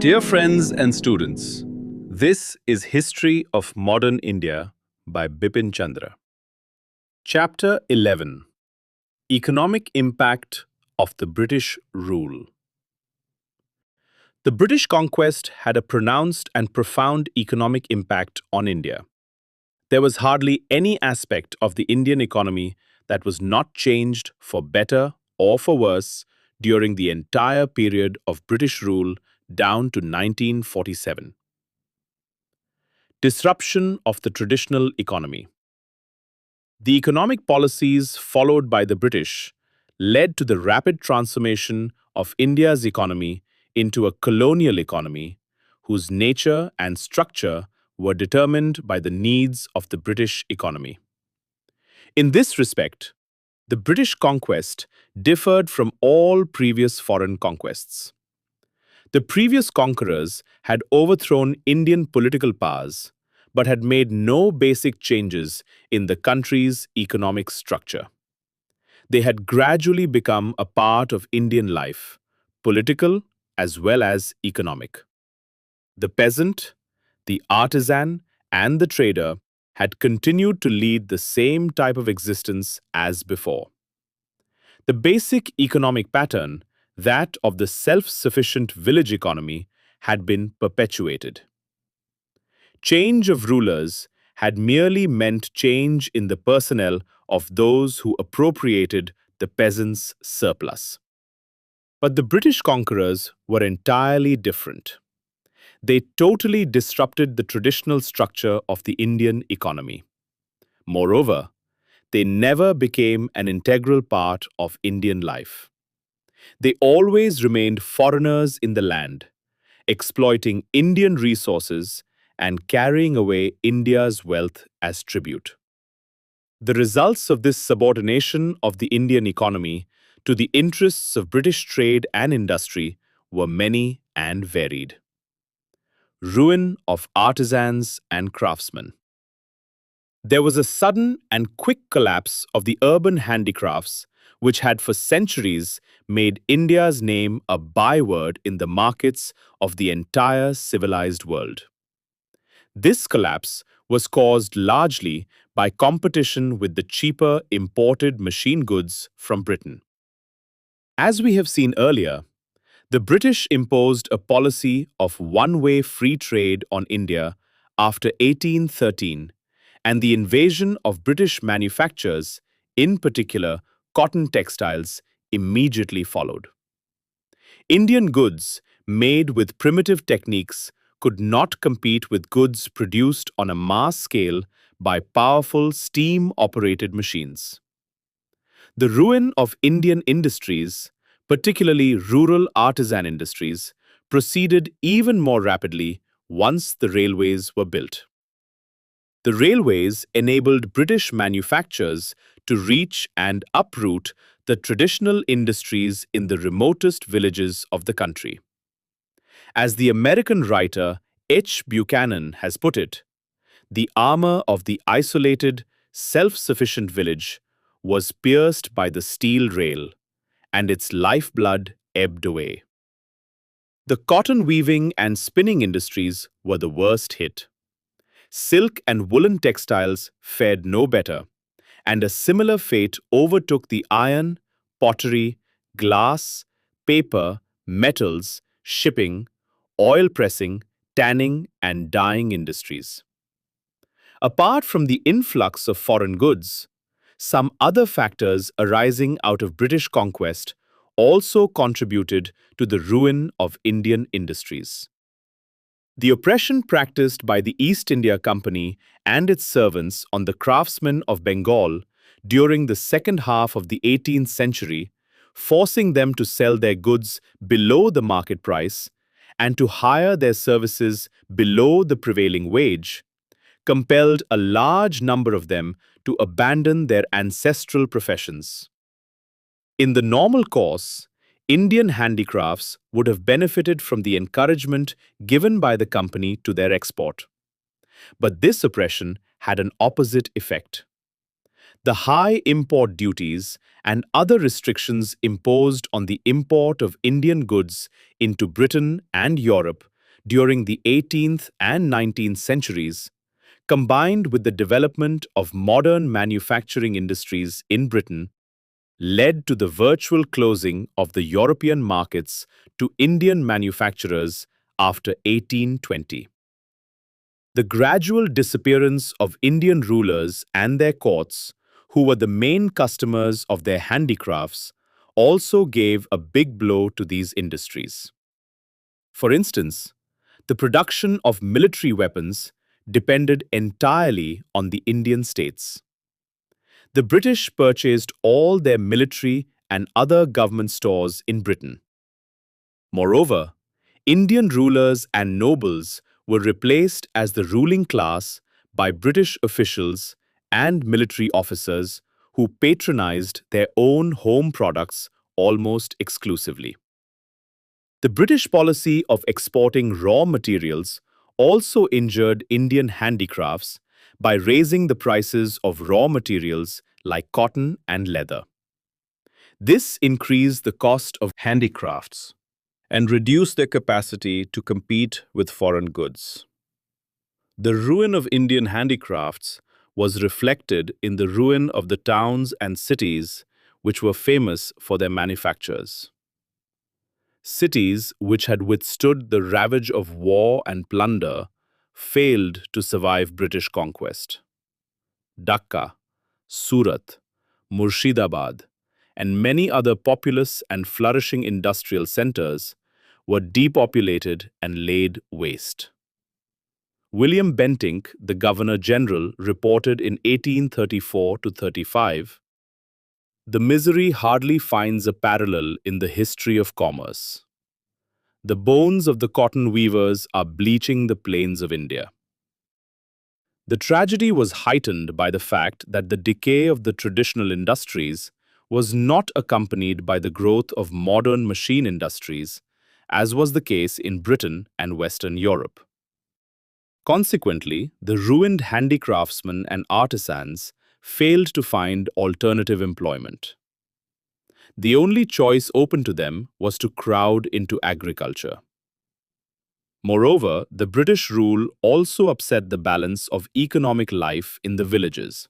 Dear friends and students, this is History of Modern India by Bipin Chandra. Chapter 11: Economic Impact of the British Rule. The British conquest had a pronounced and profound economic impact on India. There was hardly any aspect of the Indian economy that was not changed for better or for worse during the entire period of British rule down to 1947. Disruption of the traditional economy. The economic policies followed by the British led to the rapid transformation of India's economy into a colonial economy whose nature and structure were determined by the needs of the British economy. In this respect, the British conquest differed from all previous foreign conquests. The previous conquerors had overthrown Indian political powers, but had made no basic changes in the country's economic structure. They had gradually become a part of Indian life, political as well as economic. The peasant, the artisan, and the trader had continued to lead the same type of existence as before. The basic economic pattern, that of the self-sufficient village economy, had been perpetuated. Change of rulers had merely meant change in the personnel of those who appropriated the peasants' surplus. But the British conquerors were entirely different. They totally disrupted the traditional structure of the Indian economy. Moreover, they never became an integral part of Indian life. They always remained foreigners in the land, exploiting Indian resources and carrying away India's wealth as tribute. The results of this subordination of the Indian economy to the interests of British trade and industry were many and varied. Ruin of artisans and craftsmen. There was a sudden and quick collapse of the urban handicrafts, which had for centuries made India's name a byword in the markets of the entire civilized world. This collapse was caused largely by competition with the cheaper imported machine goods from Britain. As we have seen earlier, the British imposed a policy of one-way free trade on India after 1813, and the invasion of British manufactures, in particular cotton textiles, immediately followed. Indian goods made with primitive techniques could not compete with goods produced on a mass scale by powerful steam-operated machines. The ruin of Indian industries, particularly rural artisan industries, proceeded even more rapidly once the railways were built. The railways enabled British manufacturers to reach and uproot the traditional industries in the remotest villages of the country. As the American writer H. Buchanan has put it, the armor of the isolated, self-sufficient village was pierced by the steel rail, and its lifeblood ebbed away. The cotton weaving and spinning industries were the worst hit. Silk and woolen textiles fared no better, and a similar fate overtook the iron, pottery, glass, paper, metals, shipping, oil pressing, tanning, and dyeing industries. Apart from the influx of foreign goods, some other factors arising out of British conquest also contributed to the ruin of Indian industries. The oppression practiced by the East India Company and its servants on the craftsmen of Bengal during the second half of the 18th century, forcing them to sell their goods below the market price and to hire their services below the prevailing wage, compelled a large number of them to abandon their ancestral professions. In the normal course, Indian handicrafts would have benefited from the encouragement given by the company to their export. But this oppression had an opposite effect. The high import duties and other restrictions imposed on the import of Indian goods into Britain and Europe during the 18th and 19th centuries, combined with the development of modern manufacturing industries in Britain, led to the virtual closing of the European markets to Indian manufacturers after 1820. The gradual disappearance of Indian rulers and their courts, who were the main customers of their handicrafts, also gave a big blow to these industries. For instance, the production of military weapons depended entirely on the Indian states. The British purchased all their military and other government stores in Britain. Moreover, Indian rulers and nobles were replaced as the ruling class by British officials and military officers who patronized their own home products almost exclusively. The British policy of exporting raw materials also injured Indian handicrafts by raising the prices of raw materials like cotton and leather. This increased the cost of handicrafts and reduced their capacity to compete with foreign goods. The ruin of Indian handicrafts was reflected in the ruin of the towns and cities which were famous for their manufactures. Cities which had withstood the ravage of war and plunder failed to survive British conquest. Dhaka, Surat, Murshidabad, and many other populous and flourishing industrial centers were depopulated and laid waste. William Bentinck, the Governor-General, reported in 1834 to 35, "The misery hardly finds a parallel in the history of commerce. The bones of the cotton weavers are bleaching the plains of India." The tragedy was heightened by the fact that the decay of the traditional industries was not accompanied by the growth of modern machine industries, as was the case in Britain and Western Europe. Consequently, the ruined handicraftsmen and artisans failed to find alternative employment. The only choice open to them was to crowd into agriculture. Moreover, the British rule also upset the balance of economic life in the villages.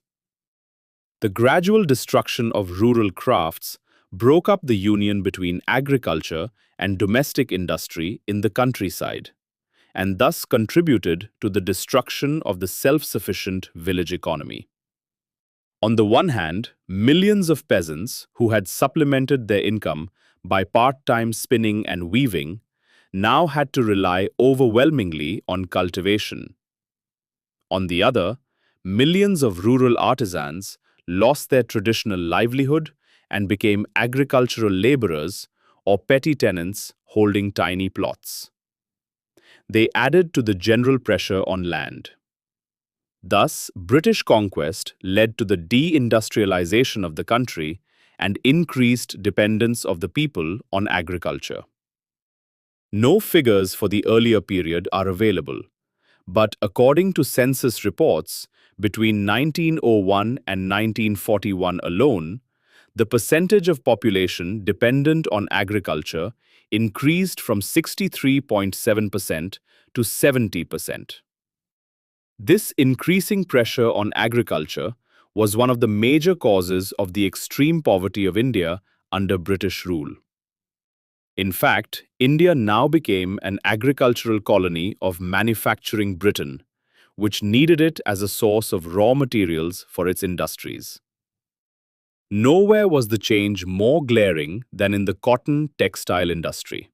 The gradual destruction of rural crafts broke up the union between agriculture and domestic industry in the countryside, and thus contributed to the destruction of the self-sufficient village economy. On the one hand, millions of peasants who had supplemented their income by part-time spinning and weaving now had to rely overwhelmingly on cultivation. On the other, millions of rural artisans lost their traditional livelihood and became agricultural laborers or petty tenants holding tiny plots. They added to the general pressure on land. Thus, British conquest led to the deindustrialization of the country and increased dependence of the people on agriculture. No figures for the earlier period are available, but according to census reports, between 1901 and 1941 alone, the percentage of population dependent on agriculture increased from 63.7% to 70%. This increasing pressure on agriculture was one of the major causes of the extreme poverty of India under British rule. In fact, India now became an agricultural colony of manufacturing Britain, which needed it as a source of raw materials for its industries. Nowhere was the change more glaring than in the cotton textile industry.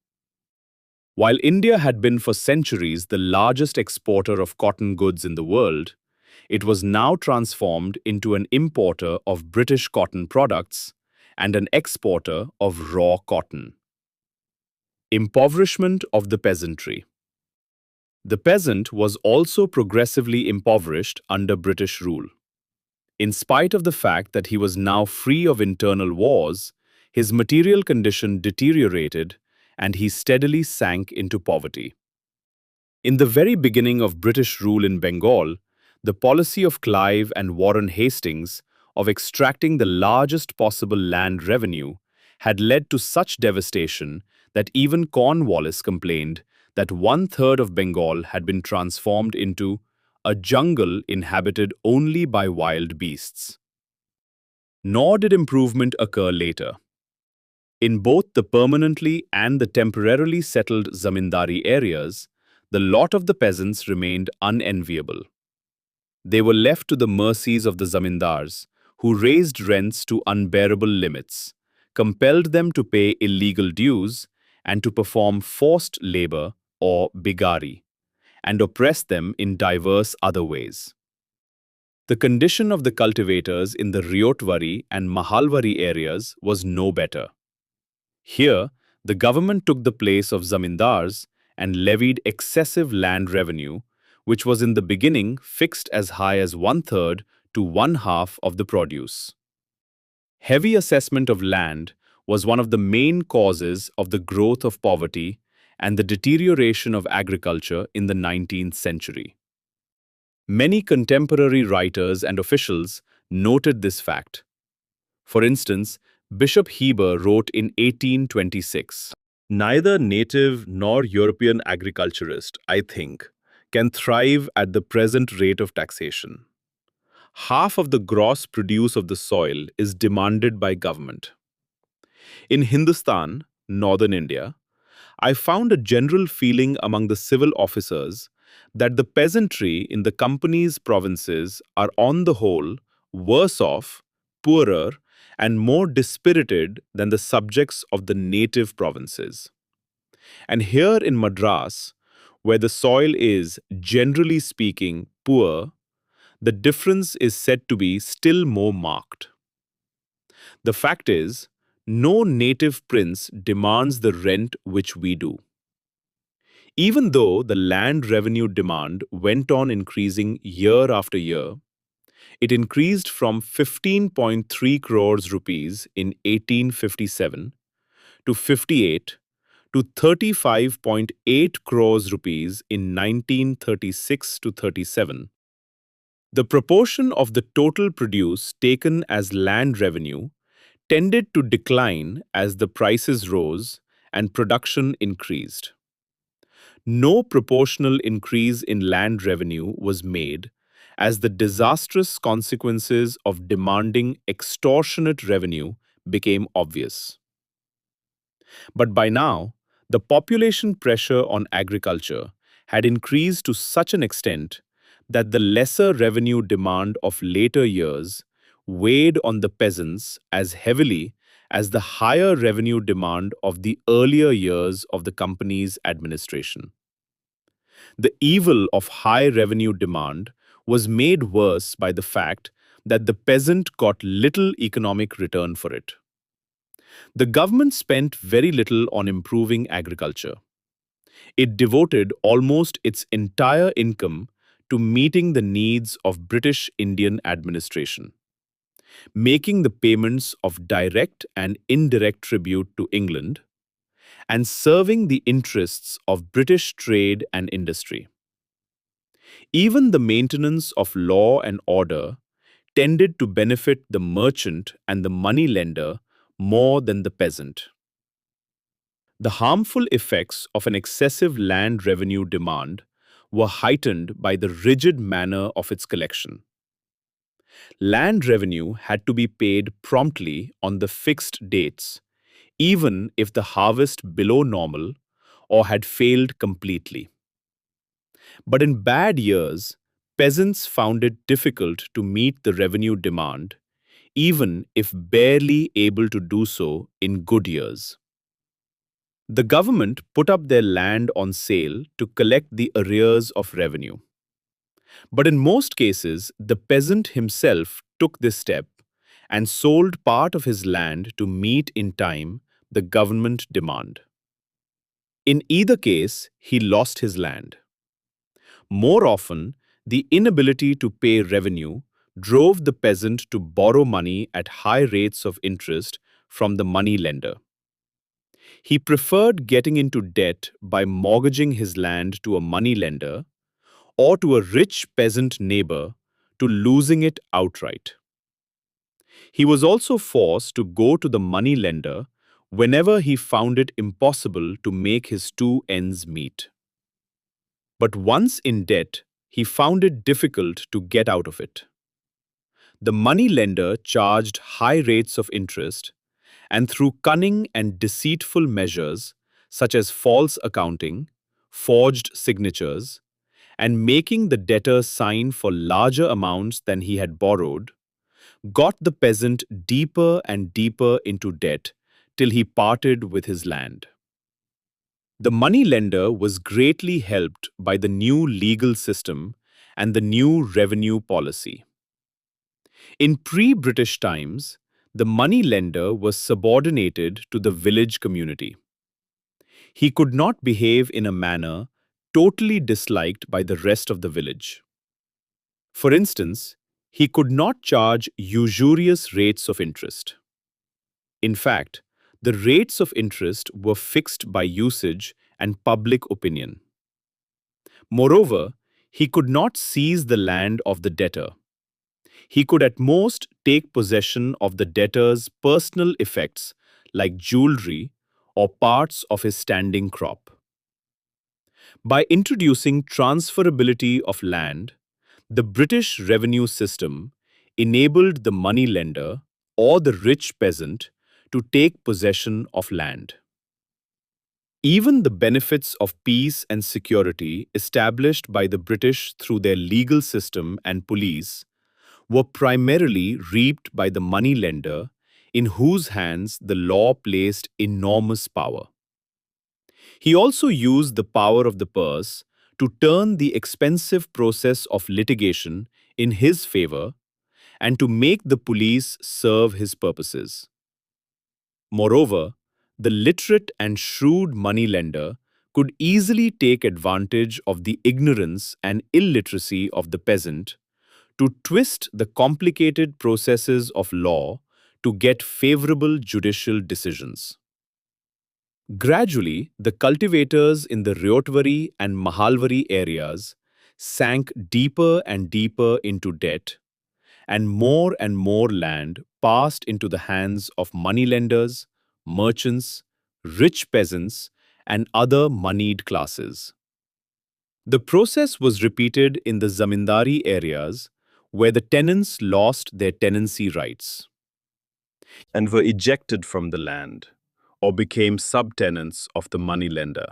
While India had been for centuries the largest exporter of cotton goods in the world, it was now transformed into an importer of British cotton products and an exporter of raw cotton. Impoverishment of the peasantry. The peasant was also progressively impoverished under British rule. In spite of the fact that he was now free of internal wars, his material condition deteriorated and he steadily sank into poverty. In the very beginning of British rule in Bengal, the policy of Clive and Warren Hastings of extracting the largest possible land revenue had led to such devastation that even Cornwallis complained that one-third of Bengal had been transformed into a jungle inhabited only by wild beasts. Nor did improvement occur later. In both the permanently and the temporarily settled zamindari areas, the lot of the peasants remained unenviable. They were left to the mercies of the zamindars, who raised rents to unbearable limits, compelled them to pay illegal dues, and to perform forced labor or bigari, and oppressed them in diverse other ways. The condition of the cultivators in the Riotwari and Mahalwari areas was no better. Here, the government took the place of zamindars and levied excessive land revenue, which was in the beginning fixed as high as one-third to one-half of the produce. Heavy assessment of land was one of the main causes of the growth of poverty and the deterioration of agriculture in the 19th century. Many contemporary writers and officials noted this fact. For instance, Bishop Heber wrote in 1826, "Neither native nor European agriculturist, I think, can thrive at the present rate of taxation. Half of the gross produce of the soil is demanded by government." In Hindustan, northern India, I found a general feeling among the civil officers that the peasantry in the company's provinces are on the whole worse off, poorer, and more dispirited than the subjects of the native provinces. And here in Madras, where the soil is, generally speaking, poor, the difference is said to be still more marked. The fact is, no native prince demands the rent which we do. Even though the land revenue demand went on increasing year after year, it increased from 15.3 crores rupees in 1857 to 58 to 35.8 crores rupees in 1936 to 37. The proportion of the total produce taken as land revenue tended to decline as the prices rose and production increased. No proportional increase in land revenue was made, as the disastrous consequences of demanding extortionate revenue became obvious. But by now, the population pressure on agriculture had increased to such an extent that the lesser revenue demand of later years weighed on the peasants as heavily as the higher revenue demand of the earlier years of the company's administration. The evil of high revenue demand was made worse by the fact that the peasant got little economic return for it. The government spent very little on improving agriculture. It devoted almost its entire income to meeting the needs of British Indian administration, making the payments of direct and indirect tribute to England, and serving the interests of British trade and industry. Even the maintenance of law and order tended to benefit the merchant and the money-lender more than the peasant. The harmful effects of an excessive land revenue demand were heightened by the rigid manner of its collection. Land revenue had to be paid promptly on the fixed dates, even if the harvest below normal or had failed completely. But in bad years, peasants found it difficult to meet the revenue demand, even if barely able to do so in good years. The government put up their land on sale to collect the arrears of revenue. But in most cases, the peasant himself took this step and sold part of his land to meet in time the government demand. In either case, he lost his land. More often, the inability to pay revenue drove the peasant to borrow money at high rates of interest from the money lender. He preferred getting into debt by mortgaging his land to a money lender or to a rich peasant neighbor to losing it outright. He was also forced to go to the money lender whenever he found it impossible to make his two ends meet. But once in debt, he found it difficult to get out of it. The money lender charged high rates of interest, and through cunning and deceitful measures, such as false accounting, forged signatures, and making the debtor sign for larger amounts than he had borrowed, got the peasant deeper and deeper into debt till he parted with his land. The money lender was greatly helped by the new legal system and the new revenue policy. In pre-British times, the money lender was subordinated to the village community. He could not behave in a manner totally disliked by the rest of the village. For instance, he could not charge usurious rates of interest. In fact, the rates of interest were fixed by usage and public opinion. Moreover, he could not seize the land of the debtor. He could at most take possession of the debtor's personal effects like jewelry or parts of his standing crop. By introducing transferability of land, the British revenue system enabled the money lender or the rich peasant to take possession of land. Even the benefits of peace and security established by the British through their legal system and police were primarily reaped by the money lender, in whose hands the law placed enormous power. He also used the power of the purse to turn the expensive process of litigation in his favor and to make the police serve his purposes. Moreover, the literate and shrewd moneylender could easily take advantage of the ignorance and illiteracy of the peasant to twist the complicated processes of law to get favorable judicial decisions. Gradually, the cultivators in the Ryotwari and Mahalwari areas sank deeper and deeper into debt, and more land passed into the hands of moneylenders, merchants, rich peasants, and other moneyed classes. The process was repeated in the zamindari areas, where the tenants lost their tenancy rights and were ejected from the land or became subtenants of the moneylender.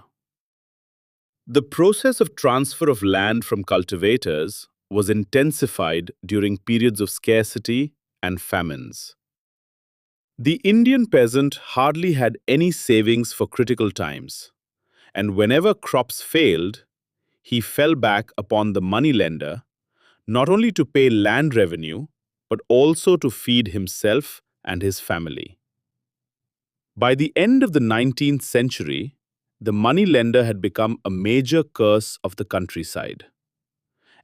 The process of transfer of land from cultivators was intensified during periods of scarcity and famines. The Indian peasant hardly had any savings for critical times, and whenever crops failed, he fell back upon the moneylender not only to pay land revenue, but also to feed himself and his family. By the end of the 19th century, the moneylender had become a major curse of the countryside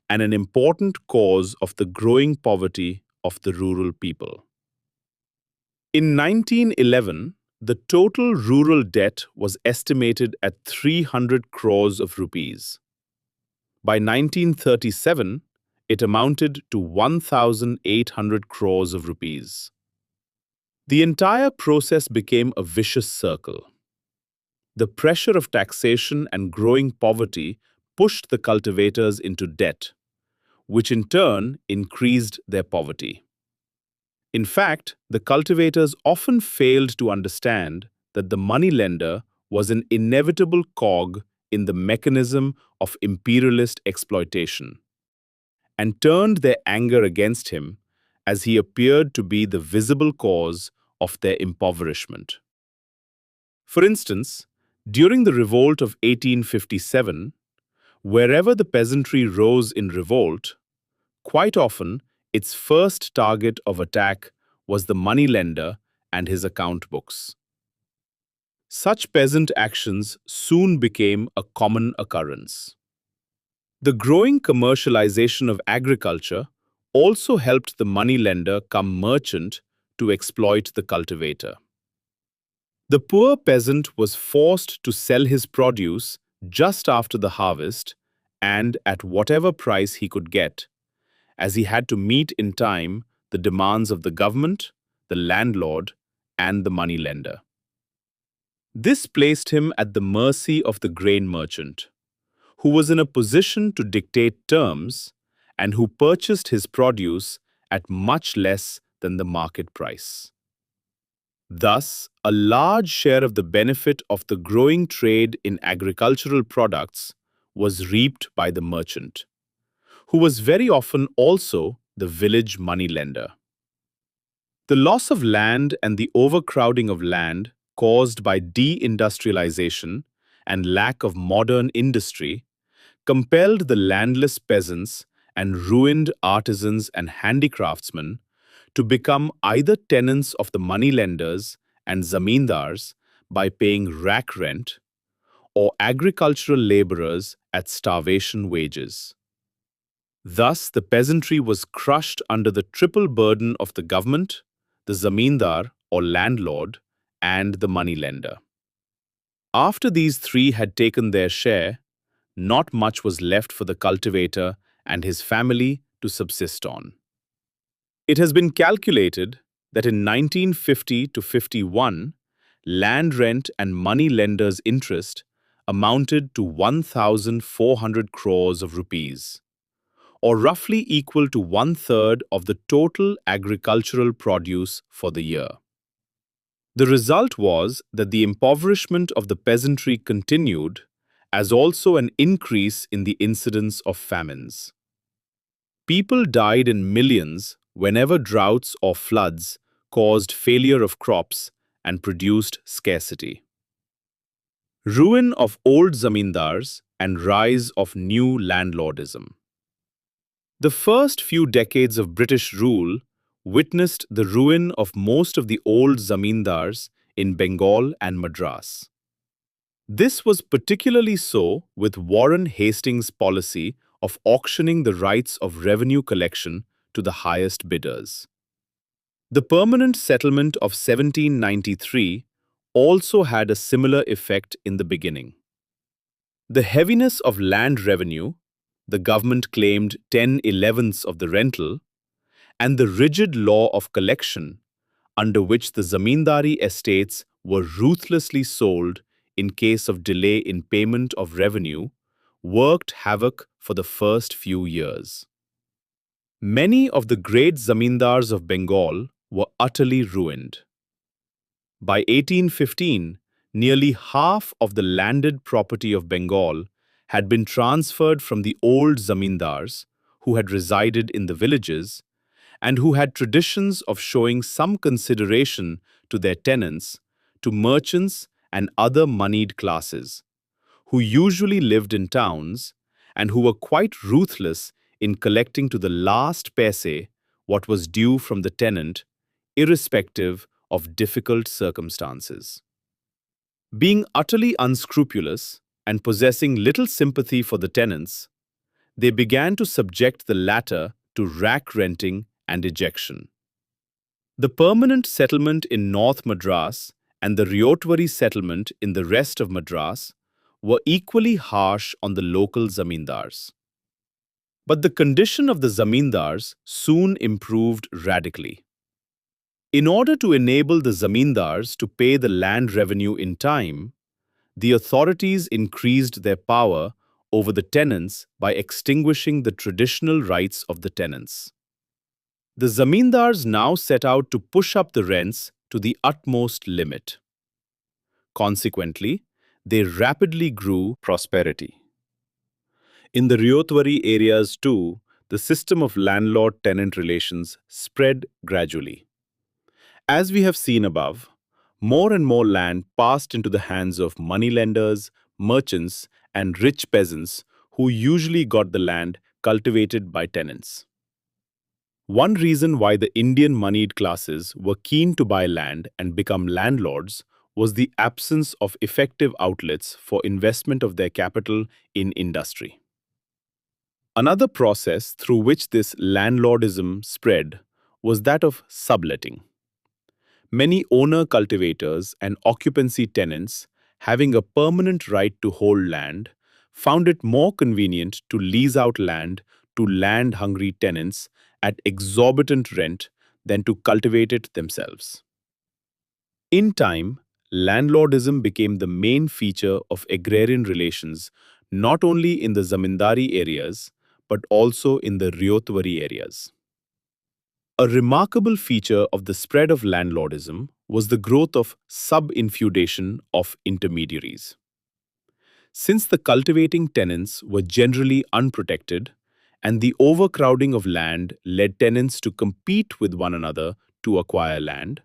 and an important cause of the growing poverty of the rural people. In 1911, the total rural debt was estimated at 300 crores of rupees. By 1937, it amounted to 1,800 crores of rupees. The entire process became a vicious circle. The pressure of taxation and growing poverty pushed the cultivators into debt, which in turn increased their poverty. In fact, the cultivators often failed to understand that the moneylender was an inevitable cog in the mechanism of imperialist exploitation, and turned their anger against him as he appeared to be the visible cause of their impoverishment. For instance, during the revolt of 1857, wherever the peasantry rose in revolt, quite often its first target of attack was the moneylender and his account books. Such peasant actions soon became a common occurrence. The growing commercialization of agriculture also helped the moneylender come merchant to exploit the cultivator. The poor peasant was forced to sell his produce just after the harvest and at whatever price he could get, as he had to meet in time the demands of the government, the landlord, and the moneylender. This placed him at the mercy of the grain merchant, who was in a position to dictate terms and who purchased his produce at much less than the market price. Thus, a large share of the benefit of the growing trade in agricultural products was reaped by the merchant, who was very often also the village moneylender. The loss of land and the overcrowding of land caused by deindustrialization and lack of modern industry compelled the landless peasants and ruined artisans and handicraftsmen to become either tenants of the moneylenders and zamindars by paying rack rent or agricultural laborers at starvation wages. Thus, the peasantry was crushed under the triple burden of the government, the zamindar or landlord, and the moneylender. After these three had taken their share, not much was left for the cultivator and his family to subsist on. It has been calculated that in 1950 to 51, land rent and money lenders' interest amounted to 1,400 crores of rupees, or roughly equal to one-third of the total agricultural produce for the year. The result was that the impoverishment of the peasantry continued, as also an increase in the incidence of famines. People died in millions whenever droughts or floods caused failure of crops and produced scarcity. Ruin of old zamindars and rise of new landlordism. The first few decades of British rule witnessed the ruin of most of the old zamindars in Bengal and Madras. This was particularly so with Warren Hastings' policy of auctioning the rights of revenue collection to the highest bidders. The permanent settlement of 1793 also had a similar effect in the beginning. The heaviness of land revenue, the government claimed 10/11ths of the rental, and the rigid law of collection, under which the zamindari estates were ruthlessly sold in case of delay in payment of revenue, worked havoc for the first few years. Many of the great zamindars of Bengal were utterly ruined. By 1815, nearly half of the landed property of Bengal had been transferred from the old zamindars, who had resided in the villages, and who had traditions of showing some consideration to their tenants, to merchants and other moneyed classes, who usually lived in towns and who were quite ruthless in collecting to the last paise what was due from the tenant, irrespective of difficult circumstances. Being utterly unscrupulous and possessing little sympathy for the tenants, they began to subject the latter to rack renting and ejection. The permanent settlement in North Madras and the Ryotwari settlement in the rest of Madras were equally harsh on the local zamindars. But the condition of the zamindars soon improved radically. In order to enable the zamindars to pay the land revenue in time, the authorities increased their power over the tenants by extinguishing the traditional rights of the tenants. The zamindars now set out to push up the rents to the utmost limit. Consequently, they rapidly grew prosperity. In the Ryotwari areas too, the system of landlord-tenant relations spread gradually. As we have seen above, more and more land passed into the hands of moneylenders, merchants, and rich peasants who usually got the land cultivated by tenants. One reason why the Indian moneyed classes were keen to buy land and become landlords was the absence of effective outlets for investment of their capital in industry. Another process through which this landlordism spread was that of subletting. Many owner cultivators and occupancy tenants, having a permanent right to hold land, found it more convenient to lease out land to land-hungry tenants at exorbitant rent than to cultivate it themselves. In time, landlordism became the main feature of agrarian relations, not only in the zamindari areas, but also in the ryotwari areas. A remarkable feature of the spread of landlordism was the growth of subinfeudation of intermediaries. Since the cultivating tenants were generally unprotected, and the overcrowding of land led tenants to compete with one another to acquire land,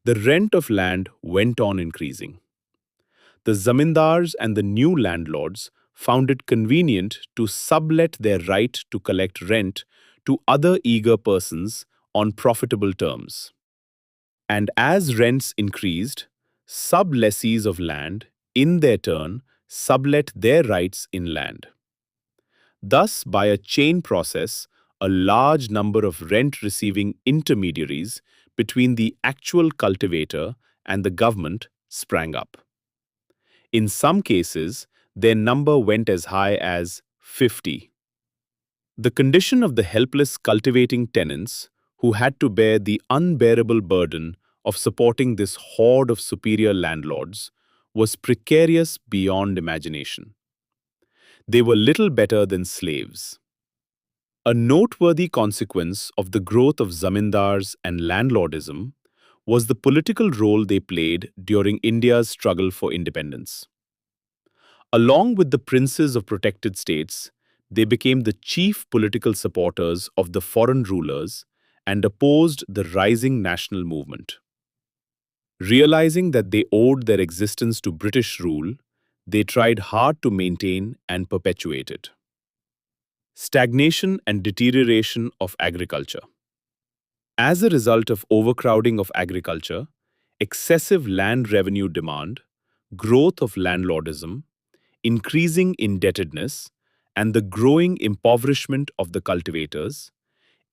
the rent of land went on increasing. The zamindars and the new landlords found it convenient to sublet their right to collect rent to other eager persons on profitable terms. And as rents increased, sublessees of land, in their turn, sublet their rights in land. Thus, by a chain process, a large number of rent-receiving intermediaries between the actual cultivator and the government sprang up. In some cases, their number went as high as 50. The condition of the helpless cultivating tenants, who had to bear the unbearable burden of supporting this horde of superior landlords, was precarious beyond imagination. They were little better than slaves. A noteworthy consequence of the growth of zamindars and landlordism was the political role they played during India's struggle for independence. Along with the princes of protected states, they became the chief political supporters of the foreign rulers and opposed the rising national movement. Realizing that they owed their existence to British rule, they tried hard to maintain and perpetuate it. Stagnation and deterioration of agriculture. As a result of overcrowding of agriculture, excessive land revenue demand, growth of landlordism, increasing indebtedness, and the growing impoverishment of the cultivators,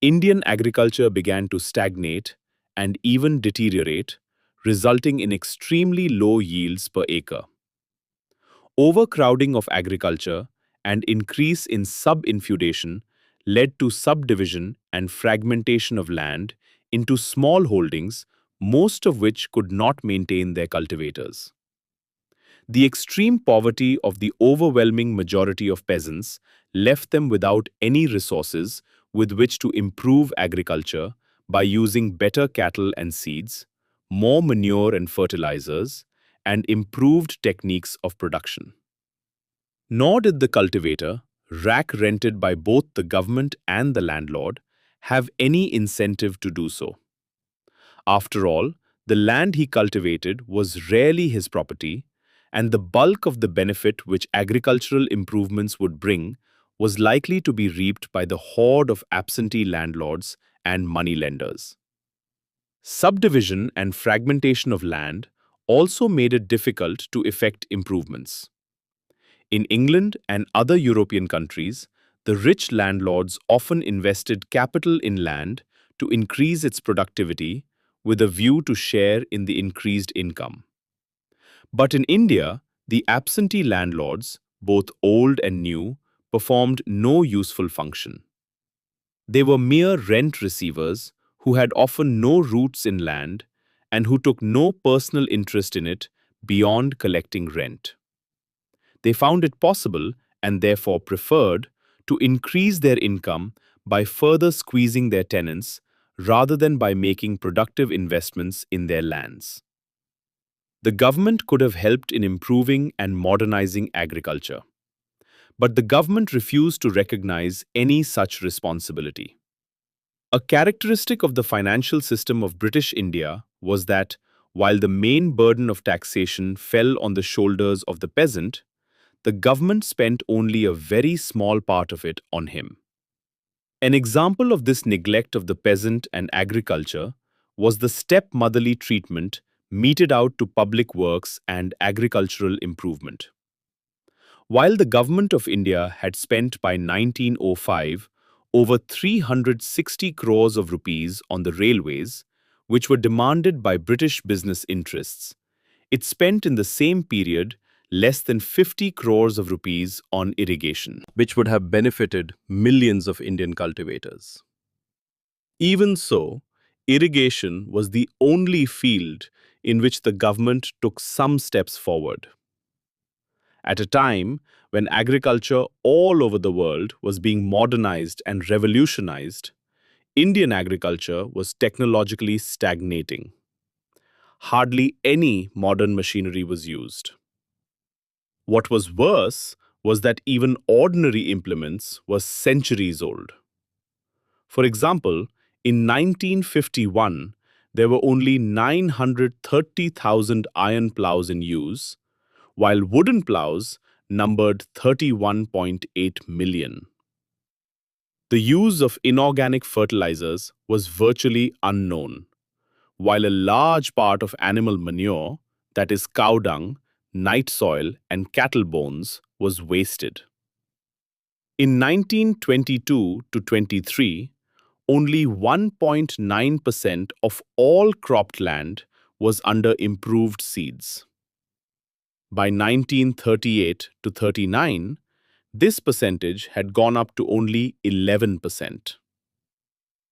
Indian agriculture began to stagnate and even deteriorate, resulting in extremely low yields per acre. Overcrowding of agriculture and increase in subinfeudation led to subdivision and fragmentation of land into small holdings, most of which could not maintain their cultivators. The extreme poverty of the overwhelming majority of peasants left them without any resources with which to improve agriculture by using better cattle and seeds, more manure and fertilizers, and improved techniques of production. Nor did the cultivator, rack rented by both the government and the landlord, have any incentive to do so. After all, the land he cultivated was rarely his property, and the bulk of the benefit which agricultural improvements would bring was likely to be reaped by the horde of absentee landlords and moneylenders. Subdivision and fragmentation of land also made it difficult to effect improvements. In England and other European countries, the rich landlords often invested capital in land to increase its productivity with a view to share in the increased income. But in India, the absentee landlords, both old and new, performed no useful function. They were mere rent receivers who had often no roots in land and who took no personal interest in it beyond collecting rent. They found it possible, and therefore preferred, to increase their income by further squeezing their tenants rather than by making productive investments in their lands. The government could have helped in improving and modernizing agriculture, but the government refused to recognize any such responsibility. A characteristic of the financial system of British India was that, while the main burden of taxation fell on the shoulders of the peasant, the government spent only a very small part of it on him. An example of this neglect of the peasant and agriculture was the stepmotherly treatment meted out to public works and agricultural improvement. While the government of India had spent by 1905 over 360 crores of rupees on the railways, which were demanded by British business interests, it spent in the same period less than 50 crores of rupees on irrigation, which would have benefited millions of Indian cultivators. Even so, irrigation was the only field in which the government took some steps forward. At a time when agriculture all over the world was being modernized and revolutionized, Indian agriculture was technologically stagnating. Hardly any modern machinery was used. What was worse was that even ordinary implements were centuries old. For example, in 1951, there were only 930,000 iron plows in use, while wooden plows numbered 31.8 million. The use of inorganic fertilizers was virtually unknown, while a large part of animal manure, that is cow dung, night soil, and cattle bones, was wasted. In 1922 to 23, only 1.9% of all cropped land was under improved seeds. By 1938 to 39, this percentage had gone up to only 11%.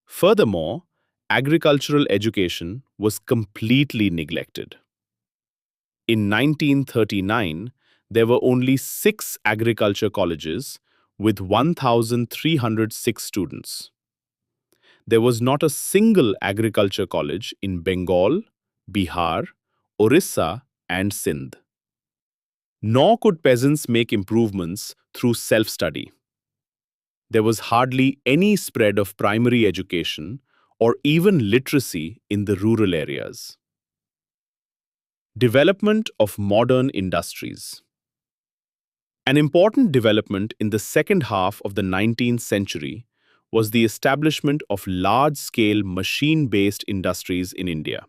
Furthermore, agricultural education was completely neglected. In 1939, there were only 6 agriculture colleges with 1,306 students. There was not a single agriculture college in Bengal, Bihar, Orissa, and Sindh. Nor could peasants make improvements through self-study. There was hardly any spread of primary education or even literacy in the rural areas. Development of modern industries. An important development in the second half of the 19th century was the establishment of large-scale machine-based industries in India.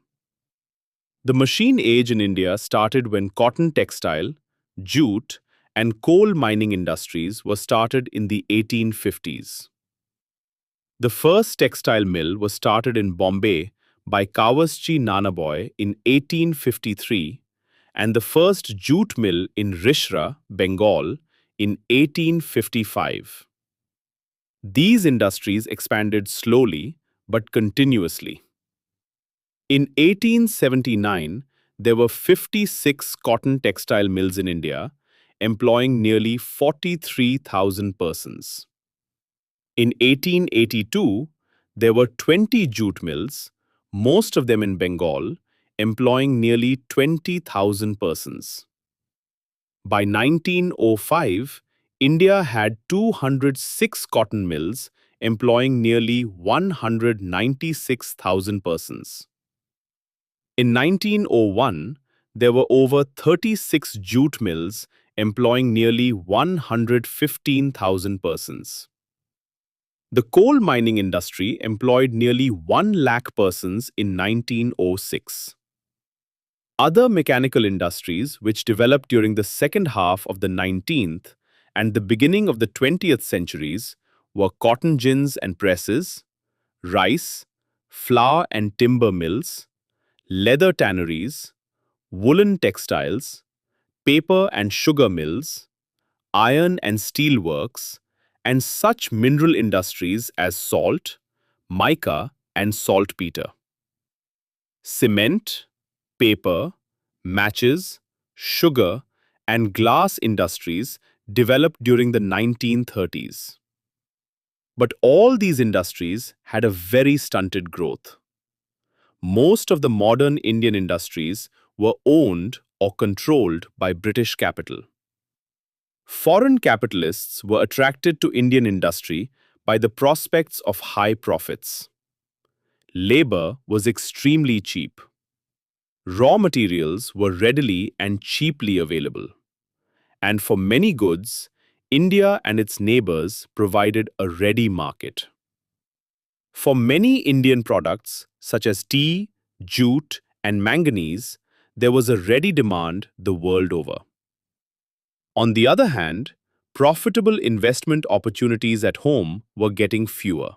The machine age in India started when cotton textile, jute, and coal mining industries were started in the 1850s. The first textile mill was started in Bombay by Kawasji Nanaboy in 1853, and the first jute mill in Rishra, Bengal, in 1855. These industries expanded slowly but continuously. In 1879, there were 56 cotton textile mills in India, employing nearly 43,000 persons. In 1882, there were 20 jute mills, most of them in Bengal, employing nearly 20,000 persons. By 1905, India had 206 cotton mills, employing nearly 196,000 persons. In 1901, there were over 36 jute mills, employing nearly 115,000 persons. The coal mining industry employed nearly 1 lakh persons in 1906. Other mechanical industries which developed during the second half of the 19th and the beginning of the 20th centuries were cotton gins and presses, rice, flour and timber mills, leather tanneries, woolen textiles, paper and sugar mills, iron and steel works, and such mineral industries as salt, mica, and saltpeter. Cement, paper, matches, sugar, and glass industries developed during the 1930s. But all these industries had a very stunted growth. Most of the modern Indian industries were owned or controlled by British capital. Foreign capitalists were attracted to Indian industry by the prospects of high profits. Labor was extremely cheap. Raw materials were readily and cheaply available. And for many goods, India and its neighbors provided a ready market. For many Indian products, such as tea, jute, and manganese, there was a ready demand the world over. On the other hand, profitable investment opportunities at home were getting fewer.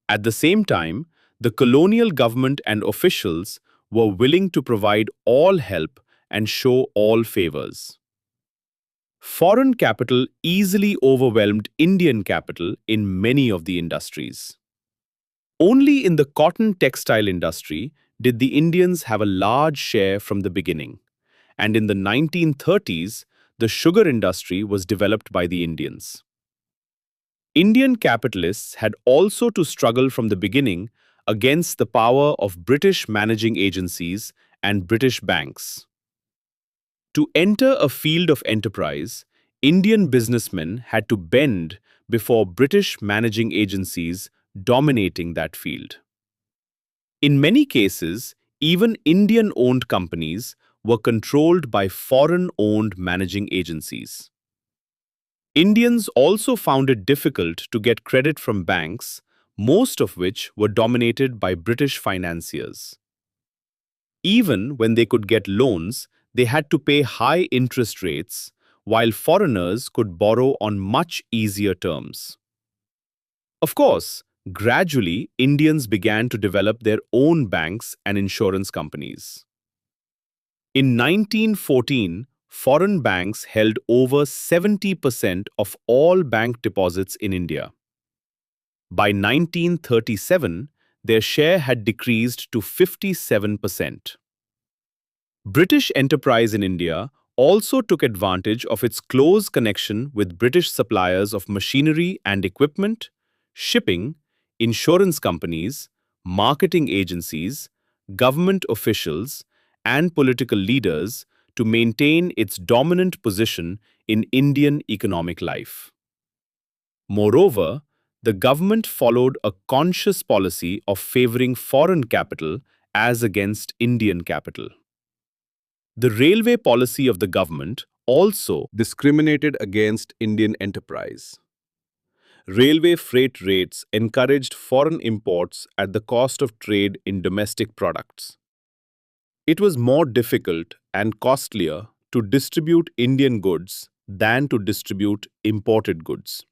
At the same time, the colonial government and officials were willing to provide all help and show all favors. Foreign capital easily overwhelmed Indian capital in many of the industries. Only in the cotton textile industry did the Indians have a large share from the beginning, and in the 1930s, the sugar industry was developed by the Indians. Indian capitalists had also to struggle from the beginning against the power of British managing agencies and British banks. To enter a field of enterprise, Indian businessmen had to bend before British managing agencies dominating that field. In many cases, even Indian-owned companies were controlled by foreign-owned managing agencies. Indians also found it difficult to get credit from banks, most of which were dominated by British financiers. Even when they could get loans, they had to pay high interest rates, while foreigners could borrow on much easier terms. Of course, gradually, Indians began to develop their own banks and insurance companies. In 1914, foreign banks held over 70% of all bank deposits in India. By 1937, their share had decreased to 57%. British enterprise in India also took advantage of its close connection with British suppliers of machinery and equipment, shipping, insurance companies, marketing agencies, government officials, and political leaders to maintain its dominant position in Indian economic life. Moreover, the government followed a conscious policy of favoring foreign capital as against Indian capital. The railway policy of the government also discriminated against Indian enterprise. Railway freight rates encouraged foreign imports at the cost of trade in domestic products. It was more difficult and costlier to distribute Indian goods than to distribute imported goods.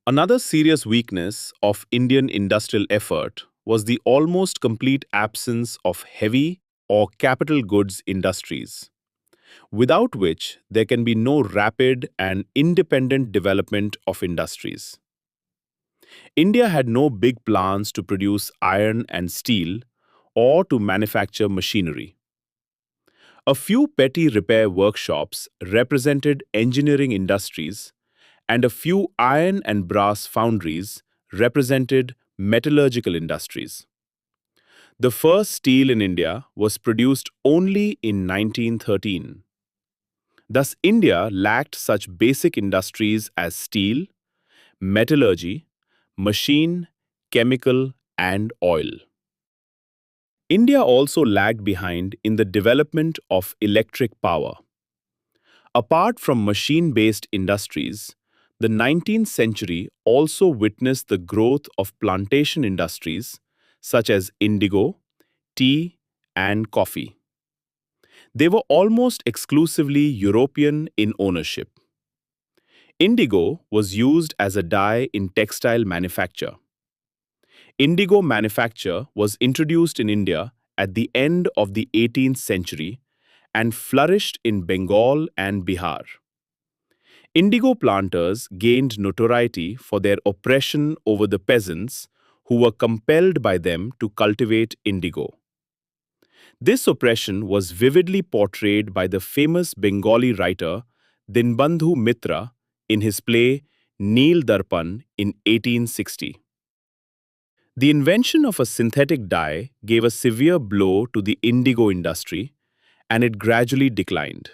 Another serious weakness of Indian industrial effort was the almost complete absence of heavy or capital goods industries, without which there can be no rapid and independent development of industries. India had no big plans to produce iron and steel or to manufacture machinery. A few petty repair workshops represented engineering industries, and a few iron and brass foundries represented metallurgical industries. The first steel in India was produced only in 1913. Thus, India lacked such basic industries as steel, metallurgy, machine, chemical, and oil. India also lagged behind in the development of electric power. Apart from machine-based industries, the 19th century also witnessed the growth of plantation industries such as indigo, tea, and coffee. They were almost exclusively European in ownership. Indigo was used as a dye in textile manufacture. Indigo manufacture was introduced in India at the end of the 18th century and flourished in Bengal and Bihar. Indigo planters gained notoriety for their oppression over the peasants who were compelled by them to cultivate indigo. This oppression was vividly portrayed by the famous Bengali writer Dinbandhu Mitra in his play Neel Darpan in 1860. The invention of a synthetic dye gave a severe blow to the indigo industry, and it gradually declined.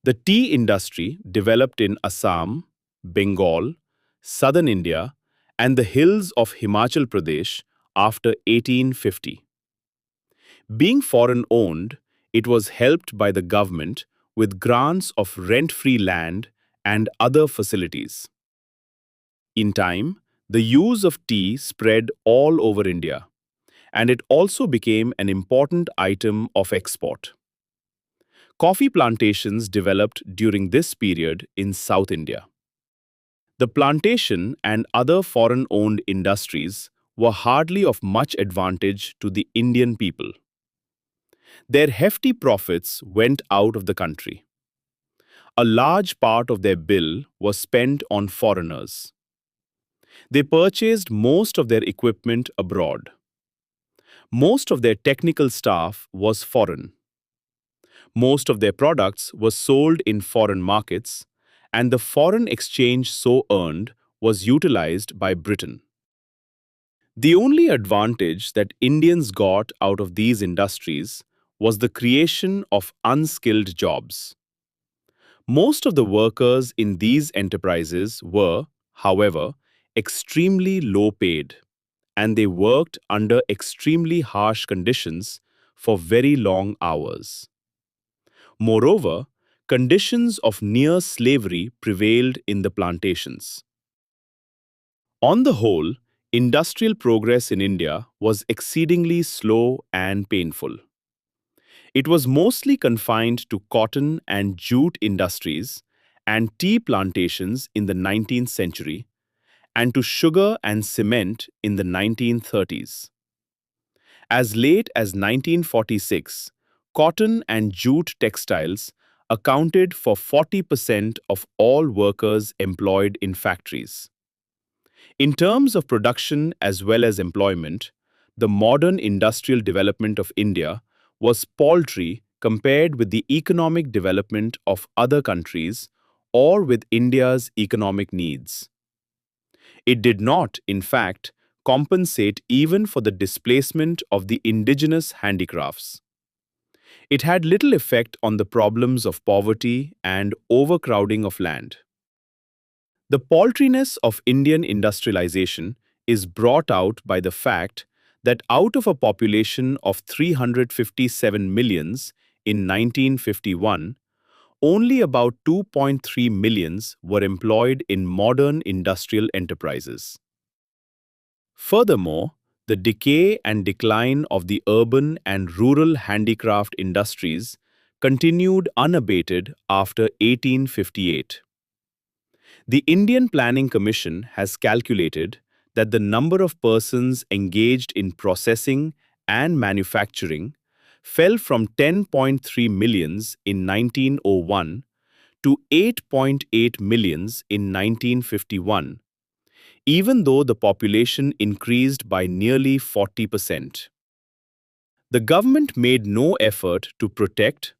The tea industry developed in Assam, Bengal, southern India, and the hills of Himachal Pradesh after 1850. Being foreign-owned, it was helped by the government with grants of rent-free land and other facilities. In time, the use of tea spread all over India, and it also became an important item of export. Coffee plantations developed during this period in South India. The plantation and other foreign-owned industries were hardly of much advantage to the Indian people. Their hefty profits went out of the country. A large part of their bill was spent on foreigners. They purchased most of their equipment abroad. Most of their technical staff was foreign. Most of their products were sold in foreign markets, and the foreign exchange so earned was utilized by Britain. The only advantage that Indians got out of these industries was the creation of unskilled jobs. Most of the workers in these enterprises were, however, extremely low paid, and they worked under extremely harsh conditions for very long hours. Moreover, conditions of near slavery prevailed in the plantations. On the whole, industrial progress in India was exceedingly slow and painful. It was mostly confined to cotton and jute industries and tea plantations in the 19th century, and to sugar and cement in the 1930s. As late as 1946, cotton and jute textiles accounted for 40% of all workers employed in factories. In terms of production as well as employment, the modern industrial development of India was paltry compared with the economic development of other countries or with India's economic needs. It did not, in fact, compensate even for the displacement of the indigenous handicrafts. It had little effect on the problems of poverty and overcrowding of land. The paltriness of Indian industrialization is brought out by the fact that out of a population of 357 millions in 1951, only about 2.3 millions were employed in modern industrial enterprises. Furthermore, the decay and decline of the urban and rural handicraft industries continued unabated after 1858. The Indian Planning Commission has calculated that the number of persons engaged in processing and manufacturing fell from 10.3 millions in 1901 to 8.8 millions in 1951, even though the population increased by nearly 40%. The government made no effort to protect,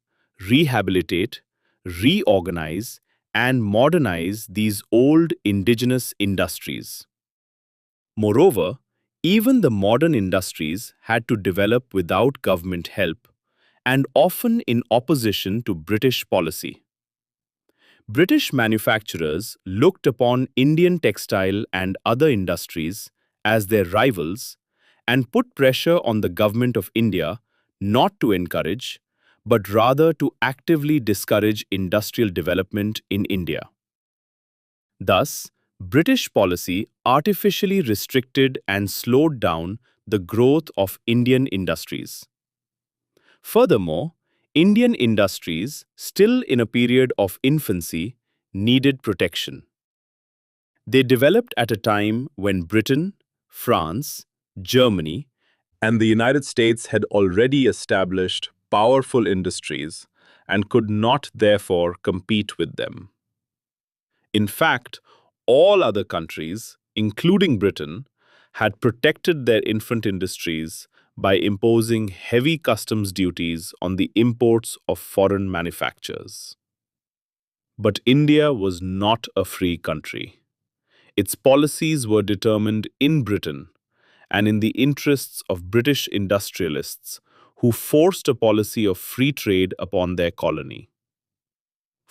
rehabilitate, reorganize, and modernize these old indigenous industries. Moreover, even the modern industries had to develop without government help and often in opposition to British policy. British manufacturers looked upon Indian textile and other industries as their rivals and put pressure on the government of India not to encourage, but rather to actively discourage industrial development in India. Thus, British policy artificially restricted and slowed down the growth of Indian industries. Furthermore, Indian industries, still in a period of infancy, needed protection. They developed at a time when Britain, France, Germany, and the United States had already established powerful industries and could not therefore compete with them. In fact, all other countries, including Britain, had protected their infant industries by imposing heavy customs duties on the imports of foreign manufactures. But India was not a free country. Its policies were determined in Britain and in the interests of British industrialists who forced a policy of free trade upon their colony.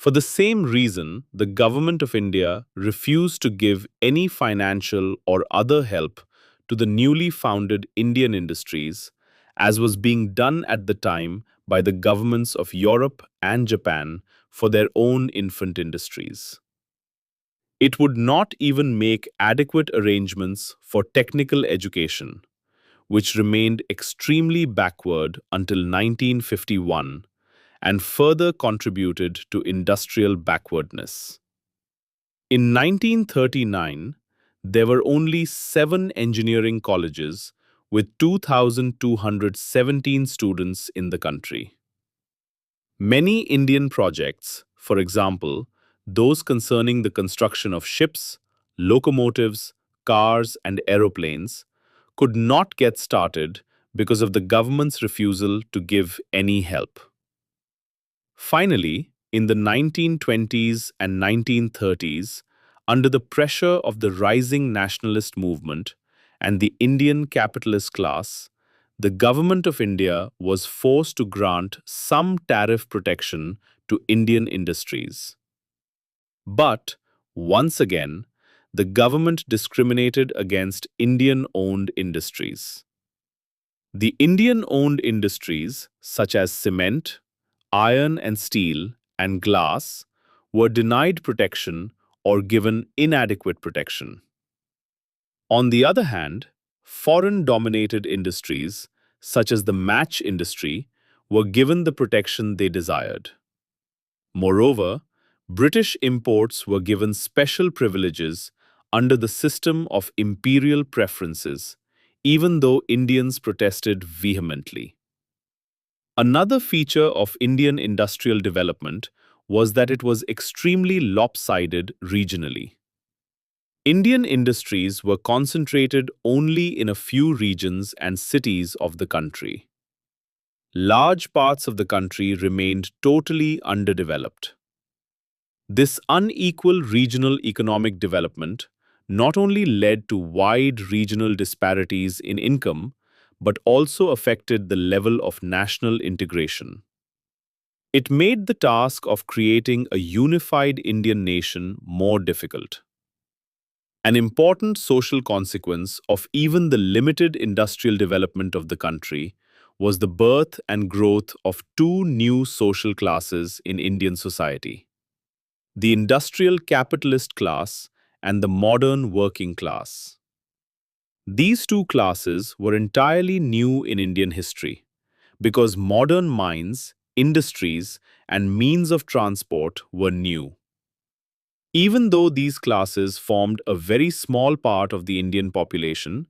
For the same reason, the government of India refused to give any financial or other help to the newly founded Indian industries, as was being done at the time by the governments of Europe and Japan for their own infant industries. It would not even make adequate arrangements for technical education, which remained extremely backward until 1951 and further contributed to industrial backwardness. In 1939, there were only 7 engineering colleges with 2,217 students in the country. Many Indian projects, for example, those concerning the construction of ships, locomotives, cars, and aeroplanes, could not get started because of the government's refusal to give any help. Finally, in the 1920s and 1930s, under the pressure of the rising nationalist movement and the Indian capitalist class, the government of India was forced to grant some tariff protection to Indian industries. But, once again, the government discriminated against Indian-owned industries. The Indian-owned industries, such as cement, iron and steel, and glass, were denied protection or given inadequate protection. On the other hand, foreign-dominated industries, such as the match industry, were given the protection they desired. Moreover, British imports were given special privileges under the system of imperial preferences, even though Indians protested vehemently. Another feature of Indian industrial development was that it was extremely lopsided regionally. Indian industries were concentrated only in a few regions and cities of the country. Large parts of the country remained totally underdeveloped. This unequal regional economic development not only led to wide regional disparities in income, but also affected the level of national integration. It made the task of creating a unified Indian nation more difficult. An important social consequence of even the limited industrial development of the country was the birth and growth of two new social classes in Indian society: the industrial capitalist class and the modern working class. These two classes were entirely new in Indian history because modern mines, industries, and means of transport were new. Even though these classes formed a very small part of the Indian population,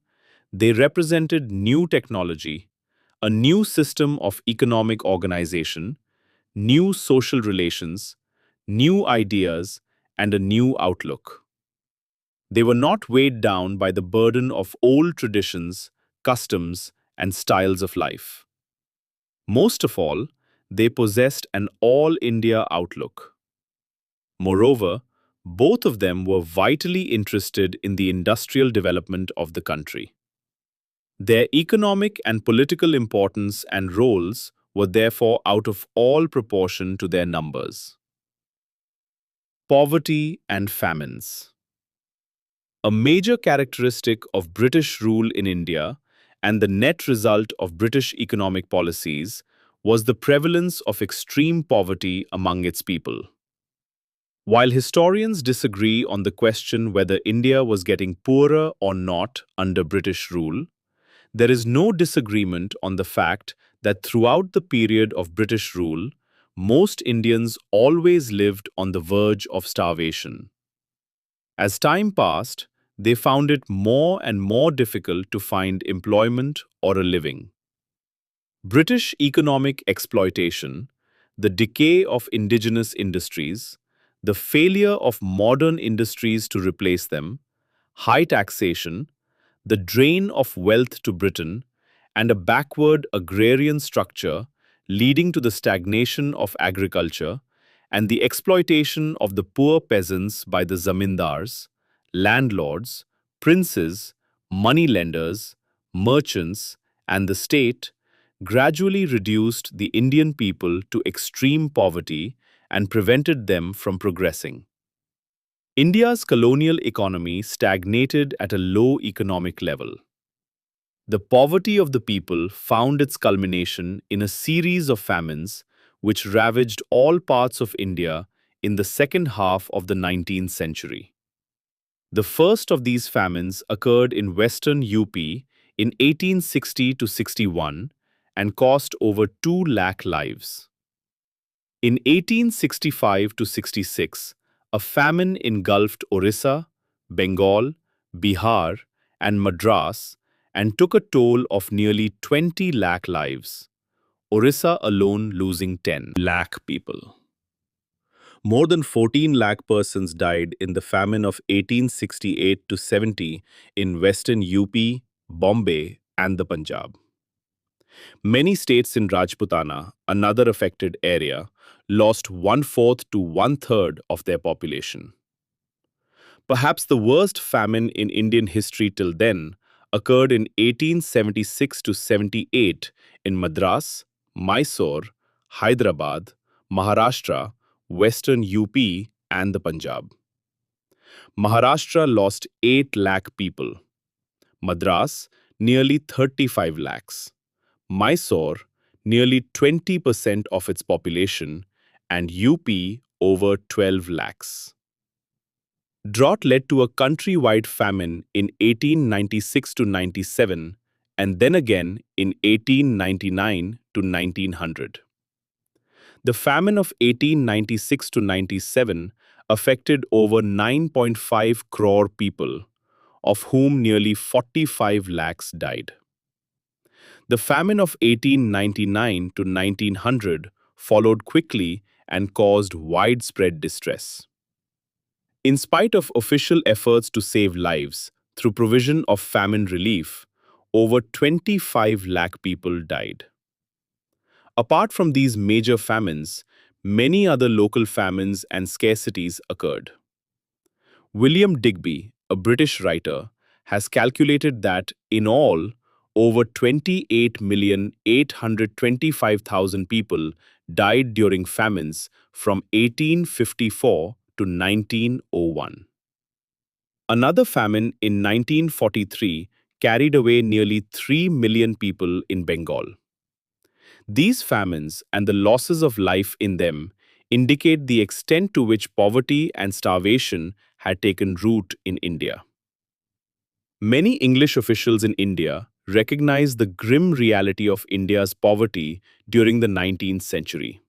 they represented new technology, a new system of economic organization, new social relations, new ideas, and a new outlook. They were not weighed down by the burden of old traditions, customs, and styles of life. Most of all, they possessed an all-India outlook. Moreover, both of them were vitally interested in the industrial development of the country. Their economic and political importance and roles were therefore out of all proportion to their numbers. Poverty and famines. A major characteristic of British rule in India and the net result of British economic policies was the prevalence of extreme poverty among its people. While historians disagree on the question whether India was getting poorer or not under British rule, there is no disagreement on the fact that throughout the period of British rule, most Indians always lived on the verge of starvation. As time passed, they found it more and more difficult to find employment or a living. British economic exploitation, the decay of indigenous industries, the failure of modern industries to replace them, high taxation, the drain of wealth to Britain, and a backward agrarian structure leading to the stagnation of agriculture and the exploitation of the poor peasants by the zamindars, landlords, princes, moneylenders, merchants, and the state gradually reduced the Indian people to extreme poverty and prevented them from progressing. India's colonial economy stagnated at a low economic level. The poverty of the people found its culmination in a series of famines which ravaged all parts of India in the second half of the 19th century. The first of these famines occurred in western UP in 1860 to 61 and cost over 2 lakh lives. In 1865 to 66, a famine engulfed Orissa, Bengal, Bihar, and Madras and took a toll of nearly 20 lakh lives, Orissa alone losing 10 lakh people. More than 14 lakh persons died in the famine of 1868 to 70 in western UP, Bombay, and the Punjab. Many states in Rajputana, another affected area, lost one-fourth to one-third of their population. Perhaps the worst famine in Indian history till then occurred in 1876 to 78 in Madras, Mysore, Hyderabad, Maharashtra, western UP, and the Punjab. Maharashtra lost 8 lakh people, Madras nearly 35 lakhs, Mysore nearly 20% of its population, and UP over 12 lakhs. Drought led to a countrywide famine in 1896 to 97 and then again in 1899 to 1900. The famine of 1896 to 97 affected over 9.5 crore people, of whom nearly 45 lakhs died. The famine of 1899 to 1900 followed quickly and caused widespread distress. In spite of official efforts to save lives through provision of famine relief, over 25 lakh people died. Apart from these major famines, many other local famines and scarcities occurred. William Digby, a British writer, has calculated that, in all, over 28,825,000 people died during famines from 1854 to 1901. Another famine in 1943 carried away nearly 3 million people in Bengal. These famines and the losses of life in them indicate the extent to which poverty and starvation had taken root in India. Many English officials in India recognized the grim reality of India's poverty during the 19th century.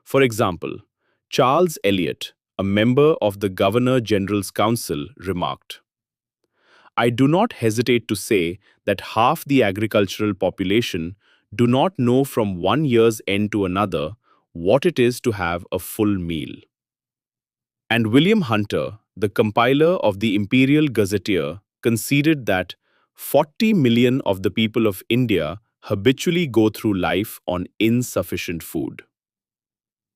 For example, Charles Eliot, a member of the Governor-General's Council, remarked, "I do not hesitate to say that half the agricultural population do not know from one year's end to another what it is to have a full meal." And William Hunter, the compiler of the Imperial Gazetteer, conceded that 40 million of the people of India habitually go through life on insufficient food.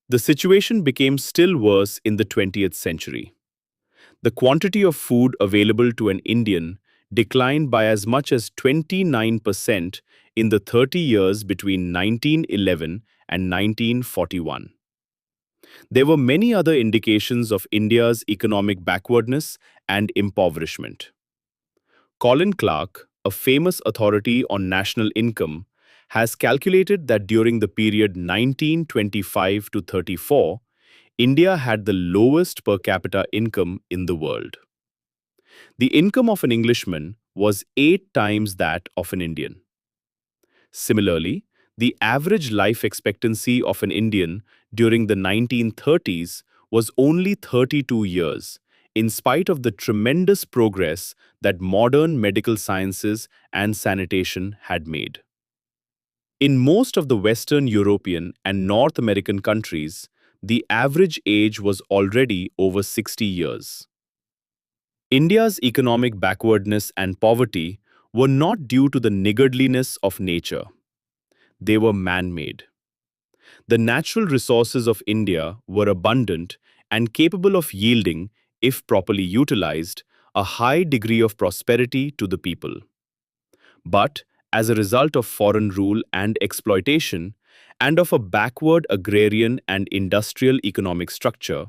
The situation became still worse in the 20th century. The quantity of food available to an Indian declined by as much as 29% in the 30 years between 1911 and 1941. There were many other indications of India's economic backwardness and impoverishment. Colin Clark, a famous authority on national income, has calculated that during the period 1925 to 34, India had the lowest per capita income in the world. The income of an Englishman was 8 times that of an Indian. Similarly, the average life expectancy of an Indian during the 1930s was only 32 years, in spite of the tremendous progress that modern medical sciences and sanitation had made. In most of the Western European and North American countries, the average age was already over 60 years. India's economic backwardness and poverty were not due to the niggardliness of nature. They were man-made. The natural resources of India were abundant and capable of yielding, if properly utilized, a high degree of prosperity to the people. But, as a result of foreign rule and exploitation, and of a backward agrarian and industrial economic structure,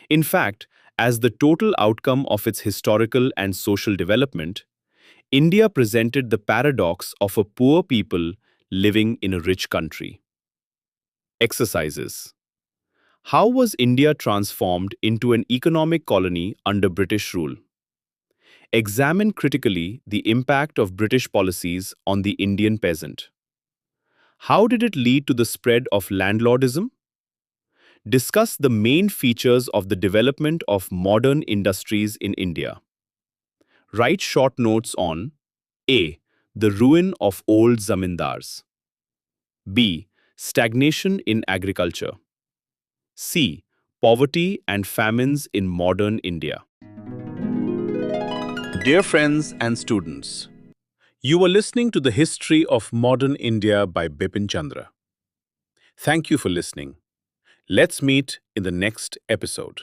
in fact, as the total outcome of its historical and social development, India presented the paradox of a poor people living in a rich country. Exercises. How was India transformed into an economic colony under British rule? Examine critically the impact of British policies on the Indian peasant. How did it lead to the spread of landlordism? Discuss the main features of the development of modern industries in India. Write short notes on A. The ruin of old zamindars. B. Stagnation in agriculture. C. Poverty and famines in modern India. Dear friends and students, you are listening to The History of Modern India by Bipin Chandra. Thank you for listening. Let's meet in the next episode.